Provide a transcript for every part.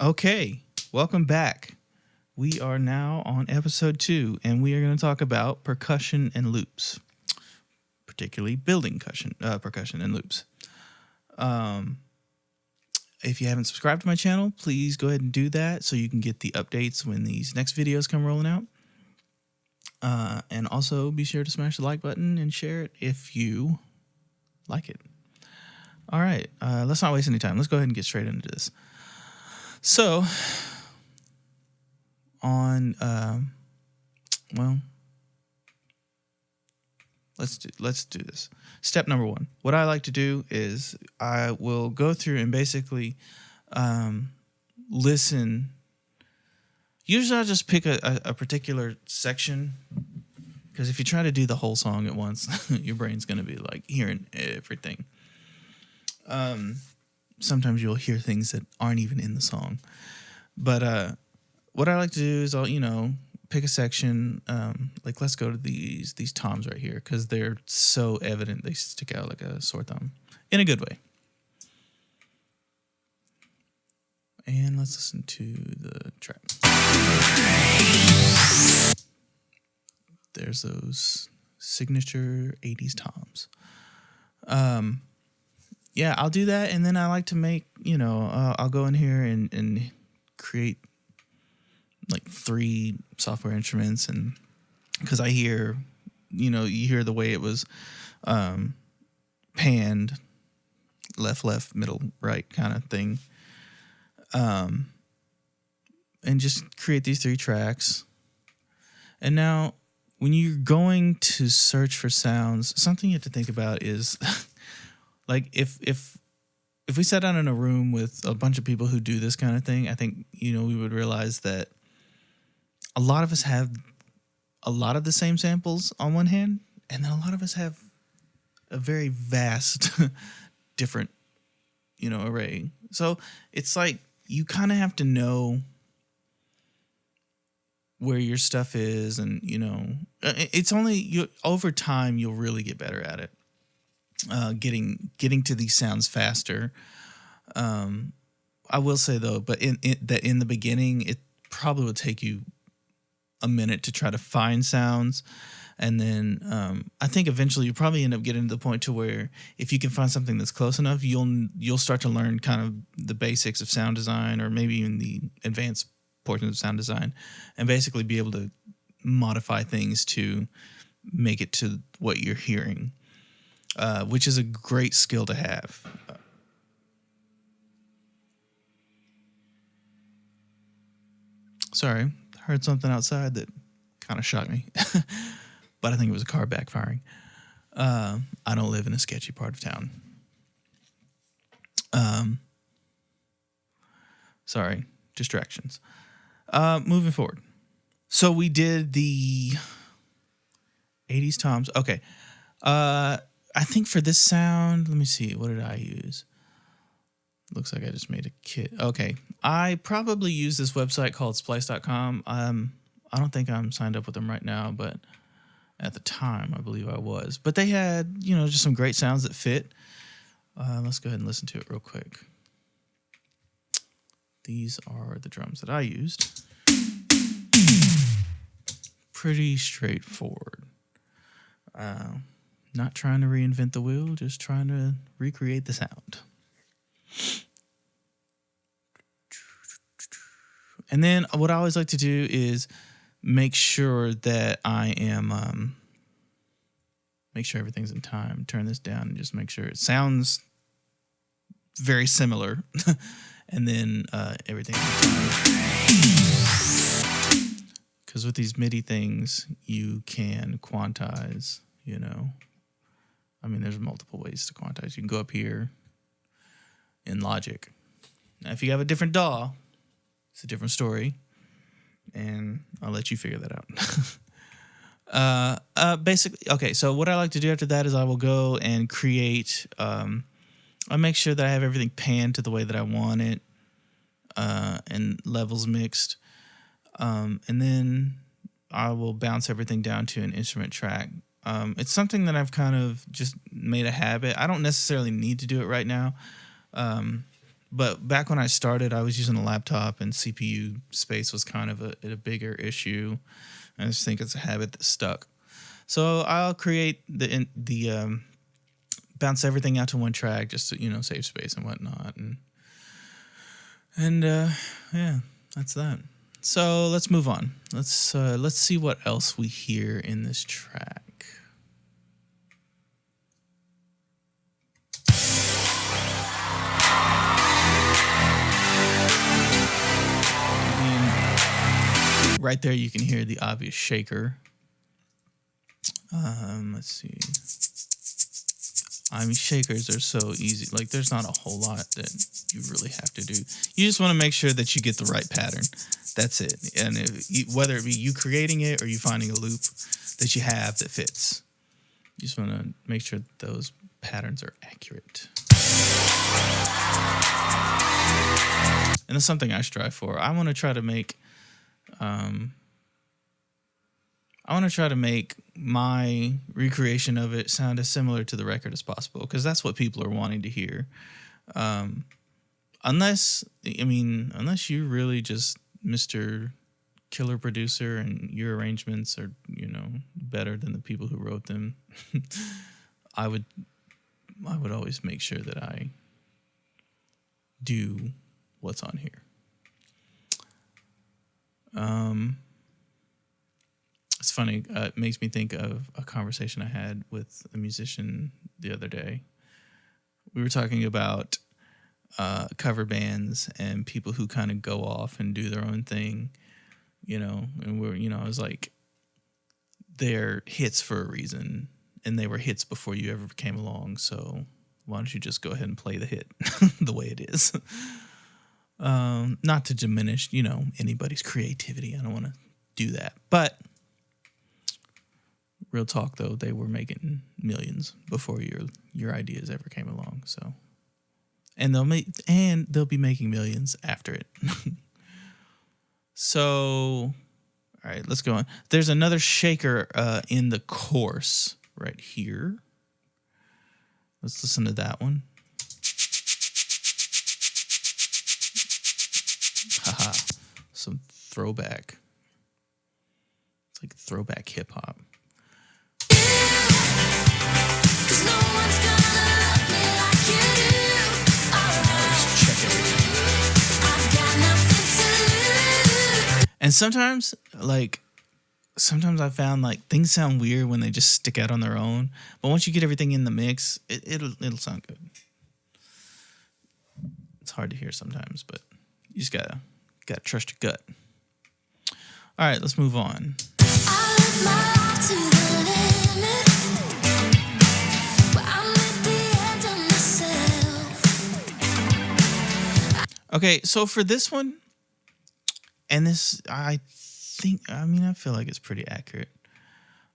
Okay, welcome back. We are now on episode 2, and we are going to talk about percussion and loops, particularly building percussion and loops. Um, if you haven't subscribed to my channel, please go ahead and do that so you can get the updates when these next videos come rolling out. And also be sure to smash the like button and share it if you like it. All right, let's not waste any time. Let's go ahead and get straight into this. So, let's do this. Step number 1. What I like to do is I will go through and basically listen. Usually I'll just pick a particular section, because if you try to do the whole song at once, your brain's going to be like hearing everything. Sometimes you'll hear things that aren't even in the song. But what I like to do is I'll pick a section. Like, let's go to these toms right here, because they're so evident. They stick out like a sore thumb in a good way. And let's listen to the track. There's those signature 80s toms. Yeah, I'll do that. And then I like to make, I'll go in here and create like 3 software instruments. And because I hear, you hear the way it was panned, left, middle, right kind of thing. And just create these 3 tracks. And now, when you're going to search for sounds, something you have to think about is, like, if we sat down in a room with a bunch of people who do this kind of thing, I think, we would realize that a lot of us have a lot of the same samples on one hand, and then a lot of us have a very vast, different, array. So it's like you kind of have to know where your stuff is, and it's only over time you'll really get better at it. Getting to these sounds faster. I will say though, but in the beginning, it probably would take you a minute to try to find sounds, and then I think eventually you probably end up getting to the point to where if you can find something that's close enough, you'll start to learn kind of the basics of sound design, or maybe even the advanced portions of sound design, and basically be able to modify things to make it to what you're hearing, which is a great skill to have. Sorry, I heard something outside that kind of shocked me, but I think it was a car backfiring. I don't live in a sketchy part of town. Sorry, distractions. Moving forward. So we did the 80s toms. Okay. I think for this sound, let me see. What did I use? Looks like I just made a kit. Okay. I probably use this website called splice.com. I don't think I'm signed up with them right now, but at the time, I believe I was. But they had, just some great sounds that fit. Let's go ahead and listen to it real quick. These are the drums that I used. Pretty straightforward. Not trying to reinvent the wheel, just trying to recreate the sound. And then what I always like to do is make sure that I am, make sure everything's in time. Turn this down and just make sure it sounds very similar. And then everything. Because with these MIDI things, you can quantize, I mean, there's multiple ways to quantize. You can go up here in Logic. Now, if you have a different DAW, it's a different story, and I'll let you figure that out. Basically, okay, so what I like to do after that is I will go and create, I make sure that I have everything panned to the way that I want it, and levels mixed. And then I will bounce everything down to an instrument track. It's something that I've kind of just made a habit. I don't necessarily need to do it right now. But back when I started, I was using a laptop, and CPU space was kind of a bigger issue. I just think it's a habit that stuck. So I'll create the bounce everything out to one track just to, save space and whatnot. And yeah, that's that. So let's move on. Let's see what else we hear in this track. Right there, you can hear the obvious shaker. Let's see. I mean, shakers are so easy. Like, there's not a whole lot that you really have to do. You just want to make sure that you get the right pattern. That's it. And whether it be you creating it or you finding a loop that you have that fits, you just want to make sure that those patterns are accurate. And that's something I strive for. I want to try to make my recreation of it sound as similar to the record as possible, because that's what people are wanting to hear. Unless you're really just Mr. Killer Producer and your arrangements are, better than the people who wrote them, I would always make sure that I do what's on here. It's funny. It makes me think of a conversation I had with a musician the other day. We were talking about cover bands and people who kind of go off and do their own thing, and I was like, they're hits for a reason, and they were hits before you ever came along. So why don't you just go ahead and play the hit the way it is? Not to diminish, anybody's creativity. I don't want to do that, but real talk though, they were making millions before your ideas ever came along. So, and they'll be making millions after it. So, all right, let's go on. There's another shaker in the chorus right here. Let's listen to that one. Haha, some throwback. It's like throwback hip hop. And sometimes I found like things sound weird when they just stick out on their own. But once you get everything in the mix, it'll sound good. It's hard to hear sometimes, but you just gotta trust your gut. All right, let's move on. Okay, so for this one, and this, I feel like it's pretty accurate.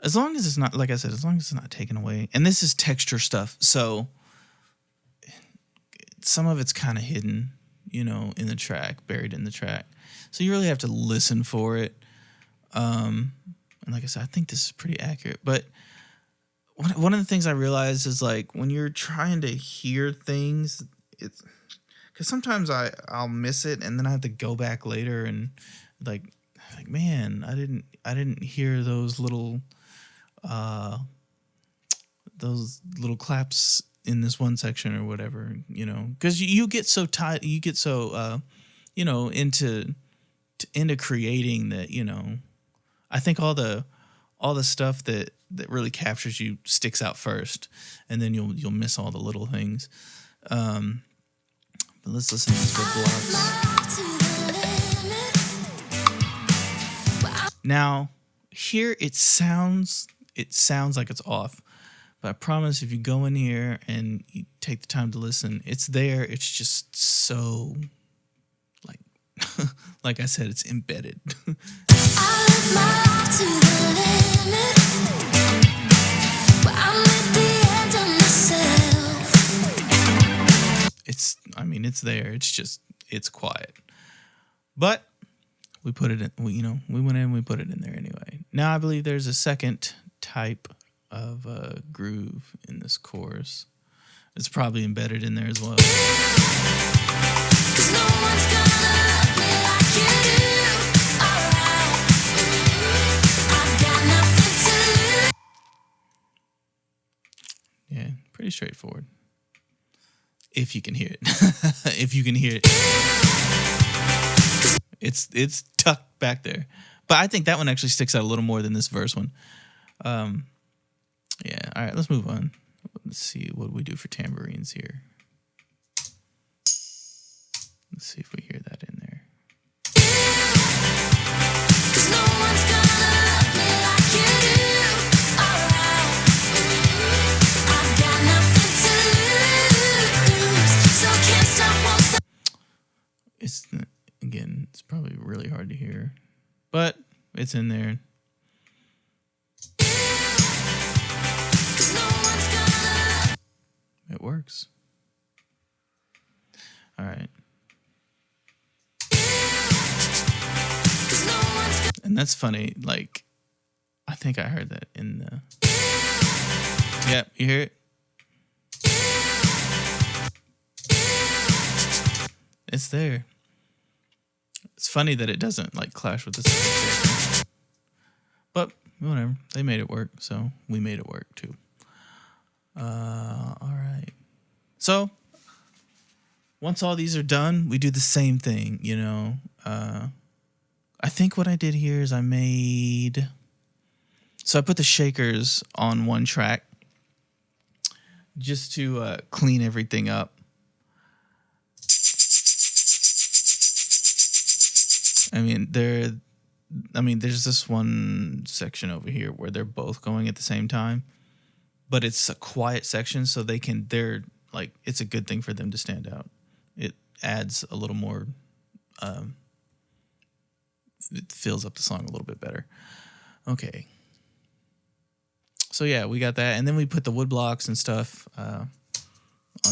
As long as it's not, like I said, as long as it's not taken away. And this is texture stuff, so some of it's kind of hidden, in the track, buried in the track. So you really have to listen for it. And like I said, I think this is pretty accurate. But one of the things I realized is like when you're trying to hear things, it's because sometimes I'll miss it and then I have to go back later and like man, I didn't hear those little claps in this one section or whatever, because you get so tight, you get so into creating that, I think all the stuff that really captures you sticks out first, and then you'll miss all the little things. But let's listen to these big blocks. Now, here it sounds like it's off, but I promise if you go in here and you take the time to listen, it's there. It's just so like I said, it's embedded. It's there. It's quiet. But we put it in, we went in and we put it in there anyway. Now I believe there's a second type of groove in this chorus. It's probably embedded in there as well. Yeah, pretty straightforward. If you can hear it. If you can hear it. It's tucked back there. But I think that one actually sticks out a little more than this verse one. Yeah, all right, let's move on. Let's see what we do for tambourines here. Let's see if we hear that in there. It's, again, it's probably really hard to hear, but it's in there. It works. All right. And that's funny. Like, I think I heard that in the... Yep, you hear it? It's there. It's funny that it doesn't, like, clash with this. But, whatever. They made it work, so we made it work, too. All right. So, once all these are done, we do the same thing, you know. I think what I did here is I put the shakers on one track just to clean everything up. There's this one section over here where they're both going at the same time, but it's a quiet section, so it's a good thing for them to stand out. It adds a little more, it fills up the song a little bit better. Okay. So yeah, we got that, and then we put the wood blocks and stuff on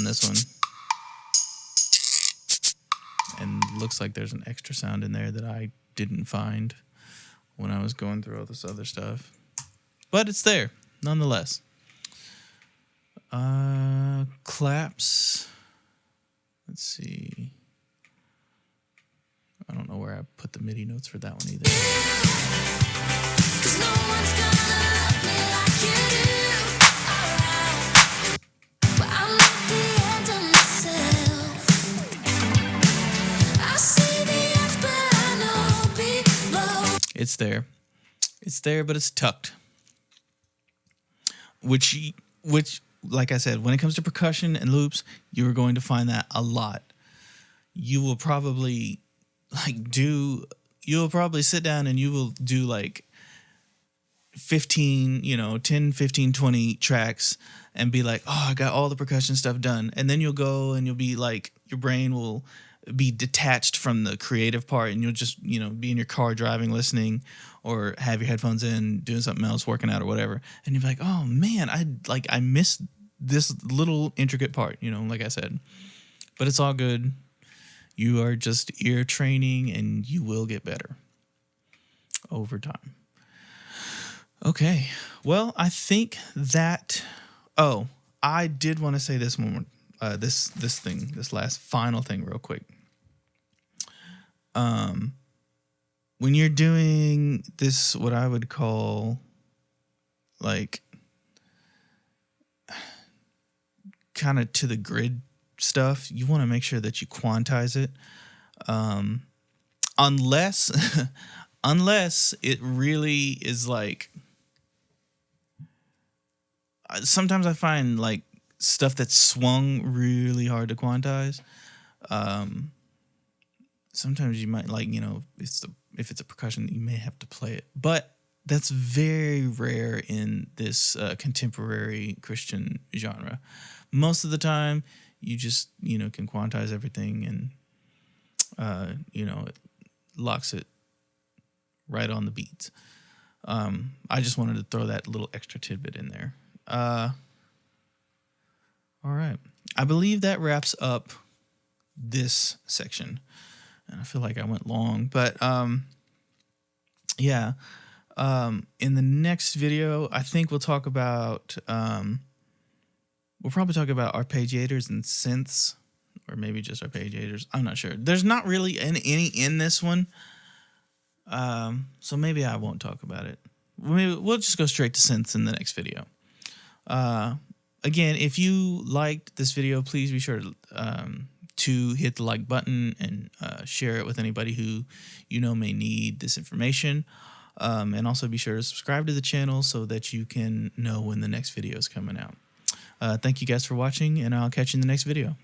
this one. And looks like there's an extra sound in there that I didn't find when I was going through all this other stuff. But it's there, nonetheless. Claps. Let's see. I don't know where I put the MIDI notes for that one either. It's there. It's there, but it's tucked. Which, like I said, when it comes to percussion and loops, you're going to find that a lot. You will probably sit down and you will do like 10, 15, 20 tracks and be like, oh, I got all the percussion stuff done. And then you'll go and you'll be like, your brain will be detached from the creative part, and you'll just, be in your car driving, listening, or have your headphones in, doing something else, working out or whatever. And you'll be like, oh man, I missed this little intricate part, like I said. But it's all good. You are just ear training, and you will get better over time. Okay. Well, I think that... Oh, I did want to say this one, this last final thing real quick. When you're doing this, what I would call like kind of to the grid stuff, you want to make sure that you quantize it. Unless it really is like, sometimes I find like stuff that's swung really hard to quantize. Sometimes you might if it's a percussion, you may have to play it, but that's very rare in this contemporary Christian genre. Most of the time, you just can quantize everything, and it locks it right on the beats. I just wanted to throw that little extra tidbit in there. All right, I believe that wraps up this section. And I feel like I went long, but yeah. In the next video, I think we'll talk about we'll probably talk about arpeggiators and synths or maybe just arpeggiators. I'm not sure. There's not really any in this one, so maybe I won't talk about it. We'll just go straight to synths in the next video. Again, if you liked this video, please be sure to hit the like button and share it with anybody who you know may need this information. And also be sure to subscribe to the channel so that you can know when the next video is coming out. Thank you guys for watching, and I'll catch you in the next video.